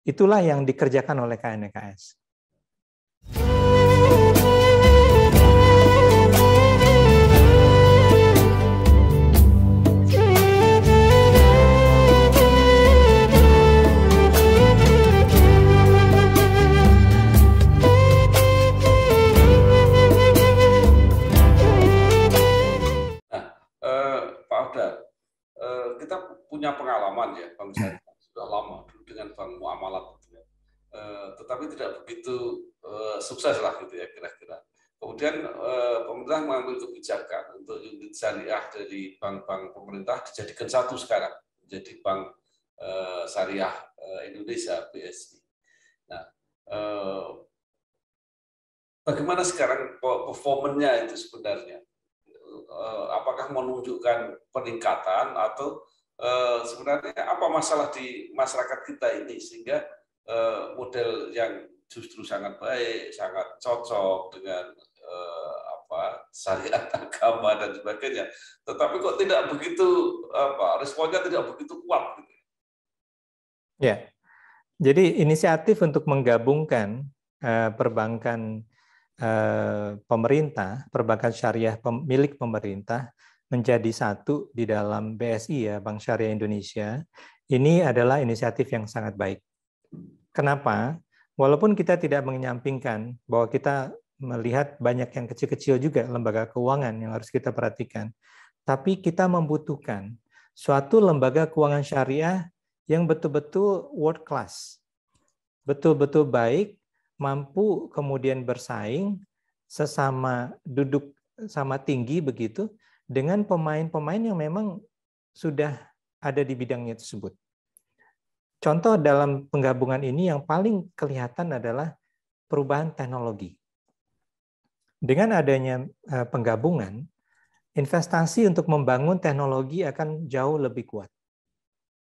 Itulah yang dikerjakan oleh KNEKS. Kita punya pengalaman ya, Bank Syariah sudah lama dengan Bank Muamalat, tetapi tidak begitu sukses lah gitu ya kira-kira. Kemudian pemerintah mengambil kebijakan untuk unit syariah dari bank-bank pemerintah dijadikan satu sekarang, menjadi Bank Syariah Indonesia (BSI). Nah, bagaimana sekarang performanya itu sebenarnya? Apakah menunjukkan peningkatan atau sebenarnya apa masalah di masyarakat kita ini sehingga model yang justru sangat baik, sangat cocok dengan syariat agama dan sebagainya, tetapi kok tidak begitu responnya tidak begitu kuat gitu. Ya, jadi inisiatif untuk menggabungkan perbankan pemerintah, perbankan syariah milik pemerintah menjadi satu di dalam BSI ya, Bank Syariah Indonesia, ini adalah inisiatif yang sangat baik. Kenapa? Walaupun kita tidak menyampingkan bahwa kita melihat banyak yang kecil-kecil juga lembaga keuangan yang harus kita perhatikan, tapi kita membutuhkan suatu lembaga keuangan syariah yang betul-betul world class, betul-betul baik, mampu kemudian bersaing sesama duduk sama tinggi begitu dengan pemain-pemain yang memang sudah ada di bidangnya tersebut. Contoh dalam penggabungan ini yang paling kelihatan adalah perubahan teknologi. Dengan adanya penggabungan, investasi untuk membangun teknologi akan jauh lebih kuat.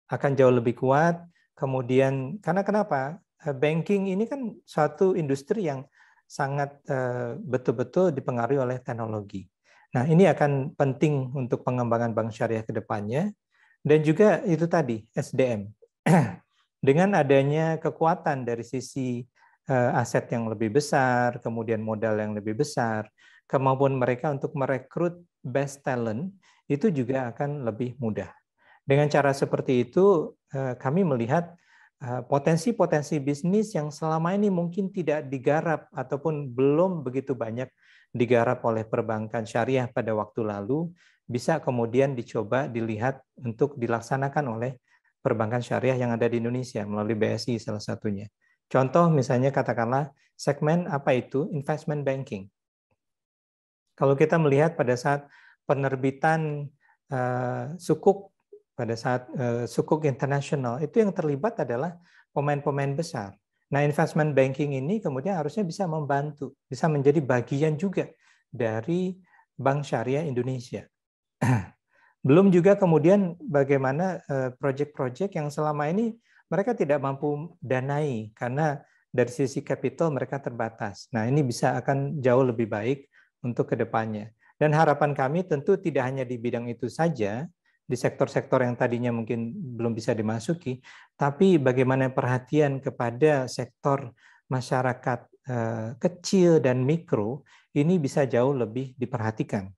Akan jauh lebih kuat, kemudian karena kenapa? Banking ini kan suatu industri yang sangat betul-betul dipengaruhi oleh teknologi. Nah, ini akan penting untuk pengembangan bank syariah ke depannya. Dan juga itu tadi, SDM. Dengan adanya kekuatan dari sisi aset yang lebih besar, kemudian modal yang lebih besar, kemampuan mereka untuk merekrut best talent, itu juga akan lebih mudah. Dengan cara seperti itu, kami melihat potensi-potensi bisnis yang selama ini mungkin tidak digarap ataupun belum begitu banyak digarap oleh perbankan syariah pada waktu lalu bisa kemudian dicoba dilihat untuk dilaksanakan oleh perbankan syariah yang ada di Indonesia melalui BSI salah satunya. Contoh misalnya katakanlah segmen apa itu investment banking. Kalau kita melihat pada saat penerbitan sukuk pada saat sukuk internasional, itu yang terlibat adalah pemain-pemain besar. Nah, investment banking ini kemudian harusnya bisa membantu, bisa menjadi bagian juga dari Bank Syariah Indonesia. Belum juga kemudian bagaimana proyek-proyek yang selama ini mereka tidak mampu danai karena dari sisi capital mereka terbatas. Nah, ini bisa akan jauh lebih baik untuk ke depannya. Dan harapan kami tentu tidak hanya di bidang itu saja, di sektor-sektor yang tadinya mungkin belum bisa dimasuki, tapi bagaimana perhatian kepada sektor masyarakat kecil dan mikro ini bisa jauh lebih diperhatikan.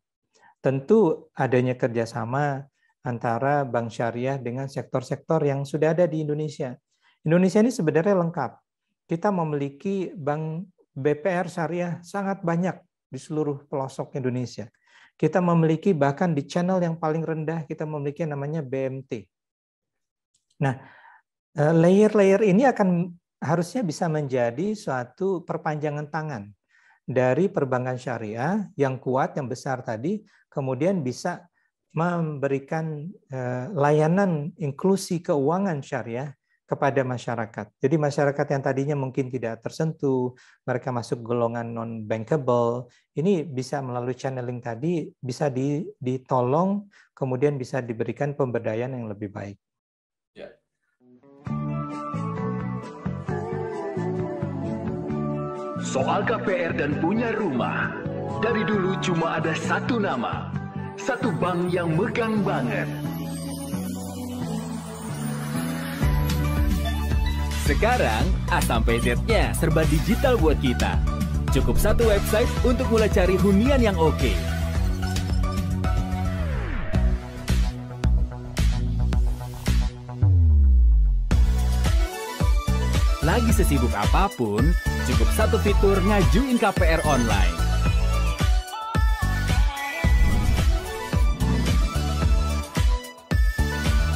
Tentu adanya kerjasama antara bank syariah dengan sektor-sektor yang sudah ada di Indonesia. Indonesia ini sebenarnya lengkap. Kita memiliki bank BPR syariah sangat banyak di seluruh pelosok Indonesia. Kita memiliki bahkan di channel yang paling rendah kita memiliki namanya BMT. Nah, layer-layer ini akan harusnya bisa menjadi suatu perpanjangan tangan dari perbankan syariah yang kuat, yang besar tadi, kemudian bisa memberikan layanan inklusi keuangan syariah kepada masyarakat. Jadi masyarakat yang tadinya mungkin tidak tersentuh, mereka masuk golongan non-bankable, ini bisa melalui channeling tadi, bisa ditolong, kemudian bisa diberikan pemberdayaan yang lebih baik. Ya. Soal KPR dan punya rumah, dari dulu cuma ada satu nama, satu bank yang megang banget. Sekarang, A sampai Z-nya serba digital buat kita. Cukup satu website untuk mulai cari hunian yang oke. Lagi sesibuk apapun, cukup satu fitur ngajuin KPR online.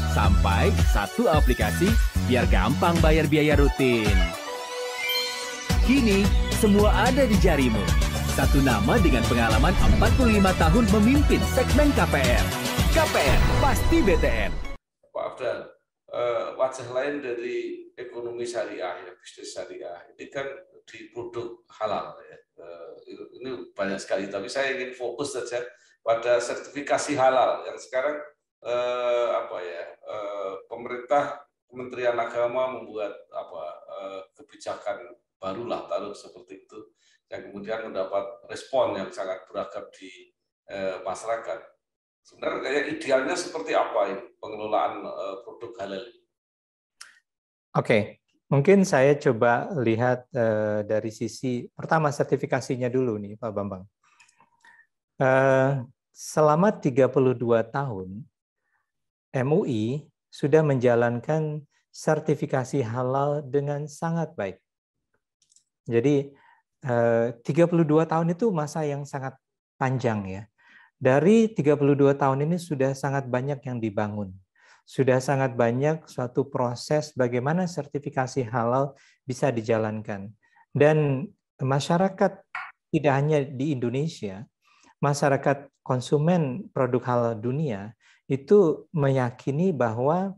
Sampai satu aplikasi biar gampang bayar biaya rutin. Kini, semua ada di jarimu. Satu nama dengan pengalaman 45 tahun memimpin segmen KPR. KPR pasti BTN. Pak Afdal, wajah lain dari ekonomi syariah, ya, bisnis syariah, ini kan di produk halal. Ya. Ini banyak sekali, tapi saya ingin fokus saja pada sertifikasi halal yang sekarang pemerintah, Kementerian Agama membuat kebijakan barulah taruh seperti itu yang kemudian mendapat respon yang sangat beragam di masyarakat. Sebenarnya idealnya seperti apa ini pengelolaan produk halal? Oke, mungkin saya coba lihat dari sisi pertama sertifikasinya dulu nih Pak Bambang. Selama 32 tahun MUI sudah menjalankan sertifikasi halal dengan sangat baik. Jadi 32 tahun itu masa yang sangat panjang ya. Dari 32 tahun ini sudah sangat banyak yang dibangun. Sudah sangat banyak suatu proses bagaimana sertifikasi halal bisa dijalankan. Dan masyarakat tidak hanya di Indonesia, masyarakat konsumen produk halal dunia itu meyakini bahwa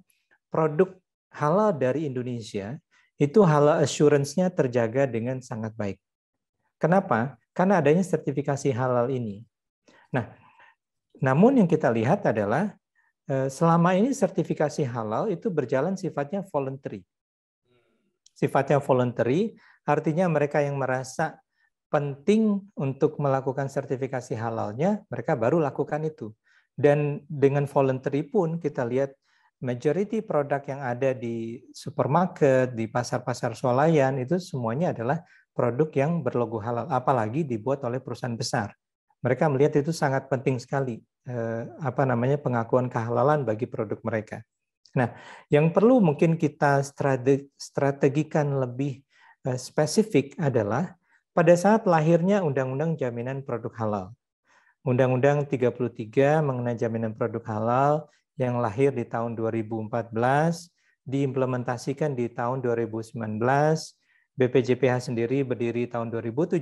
produk halal dari Indonesia itu halal assurance-nya terjaga dengan sangat baik. Kenapa? Karena adanya sertifikasi halal ini. Nah, namun yang kita lihat adalah selama ini sertifikasi halal itu berjalan sifatnya voluntary. Sifatnya voluntary artinya mereka yang merasa penting untuk melakukan sertifikasi halalnya, mereka baru lakukan itu. Dan dengan voluntary pun kita lihat majority produk yang ada di supermarket, di pasar-pasar swalayan itu semuanya adalah produk yang berlogo halal, apalagi dibuat oleh perusahaan besar. Mereka melihat itu sangat penting sekali pengakuan kehalalan bagi produk mereka. Nah, yang perlu mungkin kita strategikan lebih spesifik adalah pada saat lahirnya Undang-Undang Jaminan Produk Halal. Undang-Undang 33 mengenai jaminan produk halal yang lahir di tahun 2014, diimplementasikan di tahun 2019, BPJPH sendiri berdiri tahun 2017,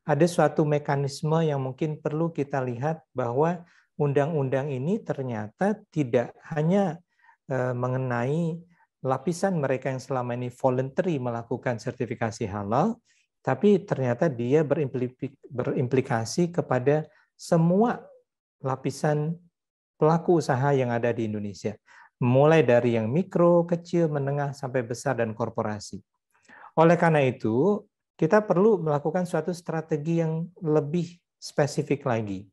ada suatu mekanisme yang mungkin perlu kita lihat bahwa undang-undang ini ternyata tidak hanya mengenai lapisan mereka yang selama ini voluntary melakukan sertifikasi halal, tapi ternyata dia berimplikasi kepada semua lapisan pelaku usaha yang ada di Indonesia, mulai dari yang mikro, kecil, menengah, sampai besar, dan korporasi. Oleh karena itu, kita perlu melakukan suatu strategi yang lebih spesifik lagi.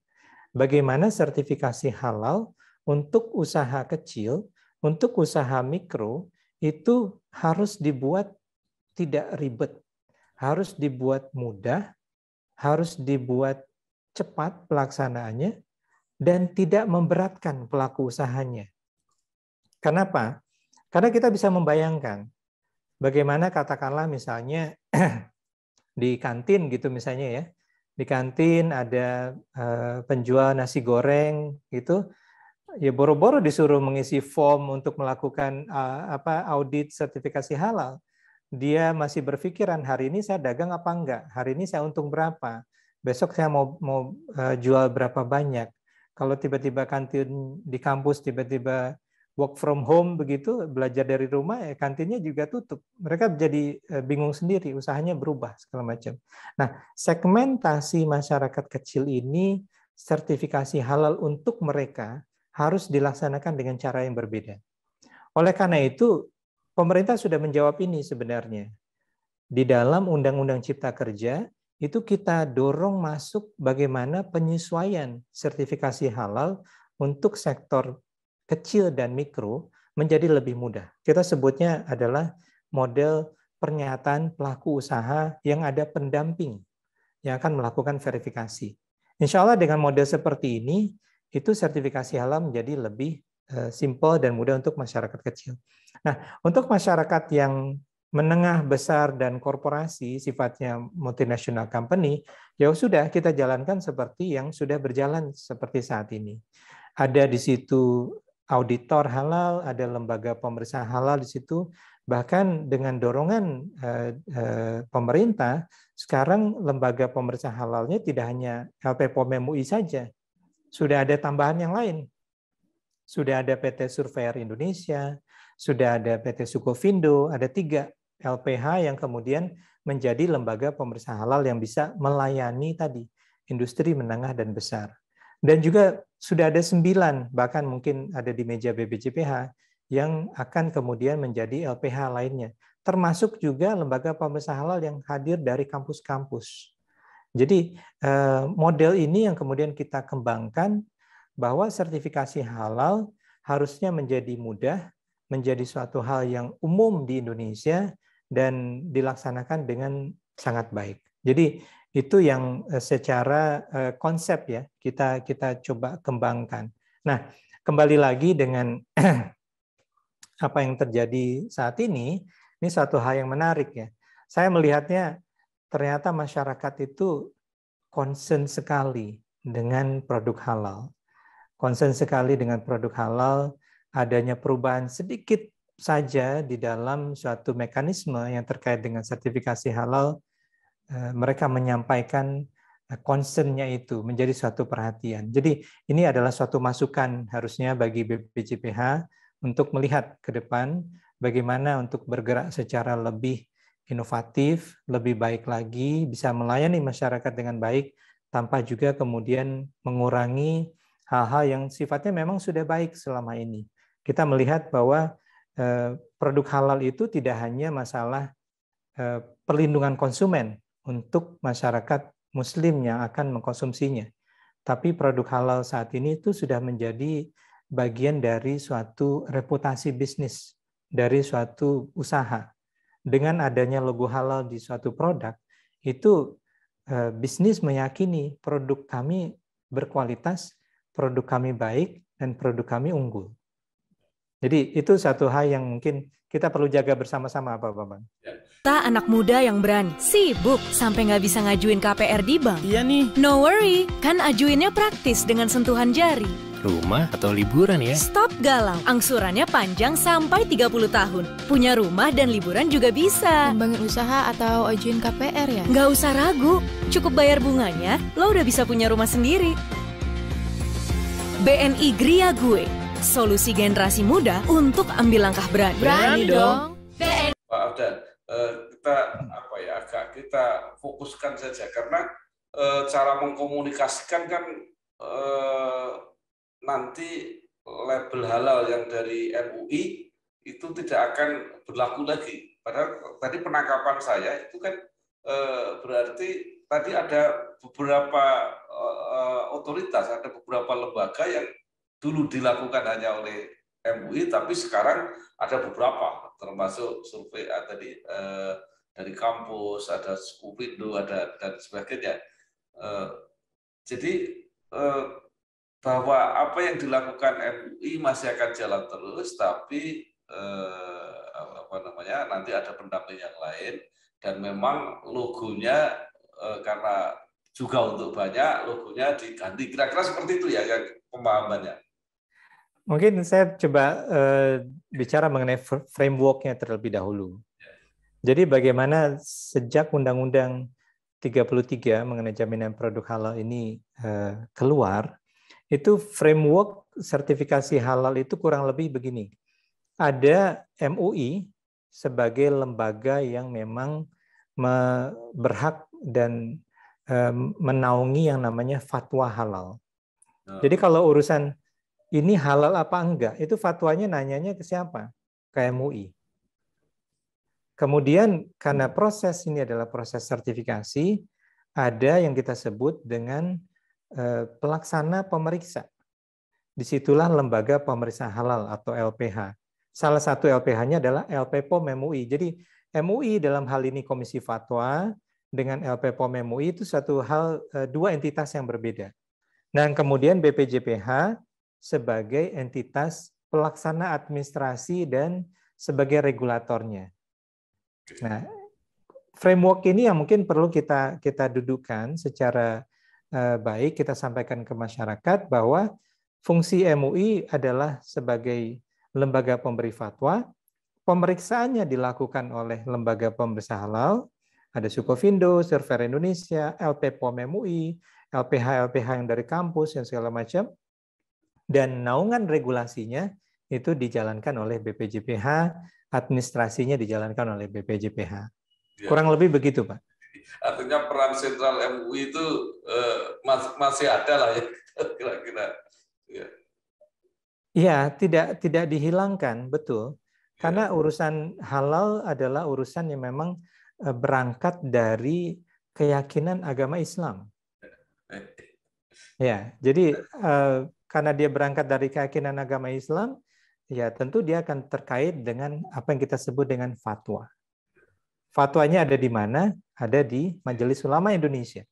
Bagaimana sertifikasi halal untuk usaha kecil, untuk usaha mikro, itu harus dibuat tidak ribet, harus dibuat mudah, harus dibuat cepat pelaksanaannya, dan tidak memberatkan pelaku usahanya. Kenapa? Karena kita bisa membayangkan bagaimana katakanlah misalnya di kantin gitu misalnya ya, di kantin ada penjual nasi goreng gitu, ya boro-boro disuruh mengisi form untuk melakukan audit sertifikasi halal. Dia masih berpikiran hari ini saya dagang apa enggak, hari ini saya untung berapa, besok saya mau jual berapa banyak. Kalau tiba-tiba kantin di kampus tiba-tiba work from home begitu, belajar dari rumah, kantinnya juga tutup. Mereka jadi bingung sendiri, usahanya berubah segala macam. Nah, segmentasi masyarakat kecil ini, sertifikasi halal untuk mereka harus dilaksanakan dengan cara yang berbeda. Oleh karena itu, pemerintah sudah menjawab ini sebenarnya. Di dalam Undang-Undang Cipta Kerja, itu kita dorong masuk bagaimana penyesuaian sertifikasi halal untuk sektor kecil dan mikro menjadi lebih mudah. Kita sebutnya adalah model pernyataan pelaku usaha yang ada pendamping yang akan melakukan verifikasi. Insya Allah dengan model seperti ini, itu sertifikasi halal menjadi lebih simpel dan mudah untuk masyarakat kecil. Nah, untuk masyarakat yang menengah besar dan korporasi sifatnya multinational company, ya sudah kita jalankan seperti yang sudah berjalan seperti saat ini. Ada di situ auditor halal, ada lembaga pemeriksa halal di situ. Bahkan dengan dorongan pemerintah, sekarang lembaga pemeriksa halalnya tidak hanya LPPOM MUI saja, sudah ada tambahan yang lain. Sudah ada PT Surveyor Indonesia, sudah ada PT Sukovindo, ada 3 LPH yang kemudian menjadi lembaga pemeriksa halal yang bisa melayani tadi industri menengah dan besar. Dan juga sudah ada 9, bahkan mungkin ada di meja BPJPH, yang akan kemudian menjadi LPH lainnya. Termasuk juga lembaga pemeriksa halal yang hadir dari kampus-kampus. Jadi model ini yang kemudian kita kembangkan, bahwa sertifikasi halal harusnya menjadi mudah, menjadi suatu hal yang umum di Indonesia, dan dilaksanakan dengan sangat baik. Jadi itu yang secara konsep ya kita coba kembangkan. Nah, kembali lagi dengan apa yang terjadi saat ini suatu hal yang menarik ya. Saya melihatnya ternyata masyarakat itu concern sekali dengan produk halal. Concern sekali dengan produk halal, adanya perubahan sedikit saja di dalam suatu mekanisme yang terkait dengan sertifikasi halal, mereka menyampaikan concern-nya itu menjadi suatu perhatian. Jadi ini adalah suatu masukan harusnya bagi BPJPH untuk melihat ke depan bagaimana untuk bergerak secara lebih inovatif, lebih baik lagi, bisa melayani masyarakat dengan baik tanpa juga kemudian mengurangi hal-hal yang sifatnya memang sudah baik selama ini. Kita melihat bahwa produk halal itu tidak hanya masalah perlindungan konsumen untuk masyarakat Muslim yang akan mengkonsumsinya, tapi produk halal saat ini itu sudah menjadi bagian dari suatu reputasi bisnis, dari suatu usaha. Dengan adanya logo halal di suatu produk, itu bisnis meyakini produk kami berkualitas, produk kami baik, dan produk kami unggul. Jadi itu satu hal yang mungkin kita perlu jaga bersama-sama, Pak Bambang. Kita anak muda yang berani, sibuk sampai nggak bisa ngajuin KPR di bank. Iya nih. No worry, kan ajuinnya praktis dengan sentuhan jari. Rumah atau liburan ya? Stop galau, angsurannya panjang sampai 30 tahun. Punya rumah dan liburan juga bisa. Kembangin usaha atau ajuin KPR ya? Nggak usah ragu, cukup bayar bunganya, lo udah bisa punya rumah sendiri. BNI Gria Gue, solusi generasi muda untuk ambil langkah berani. Berani dong. Pak Afdan, kita fokuskan saja karena cara mengkomunikasikan kan nanti label halal yang dari MUI itu tidak akan berlaku lagi. Padahal tadi penangkapan saya itu kan berarti tadi ada beberapa otoritas, ada beberapa lembaga yang dulu dilakukan hanya oleh MUI, tapi sekarang ada beberapa, termasuk survei tadi dari kampus, ada Skupindo, ada dan sebagainya. Jadi bahwa apa yang dilakukan MUI masih akan jalan terus, tapi nanti ada pendamping yang lain, dan memang logonya karena juga untuk banyak, logonya diganti. Kira-kira seperti itu ya pemahamannya. Mungkin saya coba bicara mengenai framework-nya terlebih dahulu. Jadi bagaimana sejak Undang-Undang 33 mengenai jaminan produk halal ini keluar, itu framework sertifikasi halal itu kurang lebih begini. Ada MUI sebagai lembaga yang memang berhak dan menaungi yang namanya fatwa halal. Jadi kalau urusan ini halal apa enggak, itu fatwanya nanyanya ke siapa? Ke MUI. Kemudian karena proses ini adalah proses sertifikasi, ada yang kita sebut dengan pelaksana pemeriksa. Disitulah lembaga pemeriksa halal atau LPH. Salah satu LPH-nya adalah LPPOM MUI. Jadi MUI dalam hal ini Komisi Fatwa dengan LPPOM MUI itu satu hal, dua entitas yang berbeda. Dan kemudian BPJPH sebagai entitas pelaksana administrasi dan sebagai regulatornya. Nah, framework ini yang mungkin perlu kita dudukkan secara baik, kita sampaikan ke masyarakat bahwa fungsi MUI adalah sebagai lembaga pemberi fatwa, pemeriksaannya dilakukan oleh lembaga pemeriksa halal, ada Sukovindo, Survey Indonesia, LPPOM MUI, LPH yang dari kampus, yang segala macam, dan naungan regulasinya itu dijalankan oleh BPJPH, administrasinya dijalankan oleh BPJPH. Kurang lebih begitu, Pak. Artinya peran sentral MUI itu masih ada lah ya, kira-kira. Iya, tidak dihilangkan, betul. Karena urusan halal adalah urusan yang memang berangkat dari keyakinan agama Islam. Ya, jadi karena dia berangkat dari keyakinan agama Islam, ya tentu dia akan terkait dengan apa yang kita sebut dengan fatwa. Fatwanya ada di mana? Ada di Majelis Ulama Indonesia.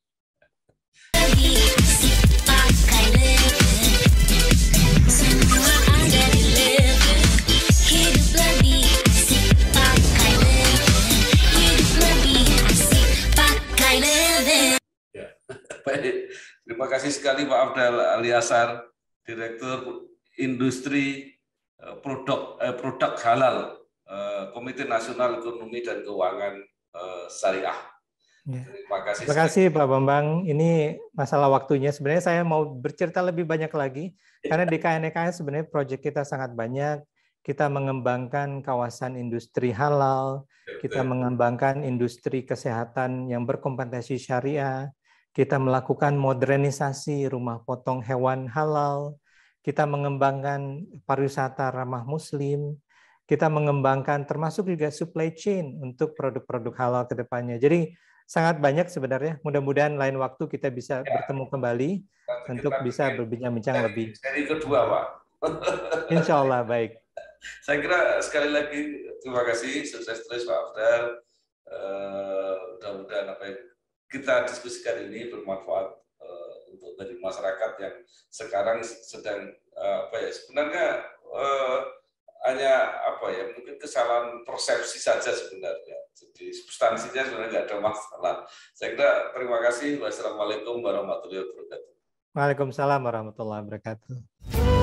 Baik, terima kasih sekali Pak Afdal Aliasar, Direktur Industri Produk Halal, Komite Nasional Ekonomi dan Keuangan Syariah. Terima kasih Pak Bambang. Ini masalah waktunya. Sebenarnya saya mau bercerita lebih banyak lagi, karena di KNEKS sebenarnya proyek kita sangat banyak. Kita mengembangkan kawasan industri halal, kita mengembangkan industri kesehatan yang berkompetensi syariah, kita melakukan modernisasi rumah potong hewan halal, kita mengembangkan pariwisata ramah muslim, kita mengembangkan termasuk juga supply chain untuk produk-produk halal ke depannya. Jadi sangat banyak sebenarnya. Mudah-mudahan lain waktu kita bisa bertemu kembali untuk bisa berbincang-bincang lebih. Seri kedua, Pak. Insya Allah, baik. Saya kira sekali lagi terima kasih, sukses terus Pak Afdal. Mudah-mudahan apa yang kita diskusikan ini bermanfaat untuk dari masyarakat yang sekarang sedang sebenarnya hanya mungkin kesalahan persepsi saja sebenarnya. Jadi substansinya sebenarnya nggak ada masalah. Saya kira terima kasih. Wassalamualaikum warahmatullahi wabarakatuh. Waalaikumsalam warahmatullahi wabarakatuh.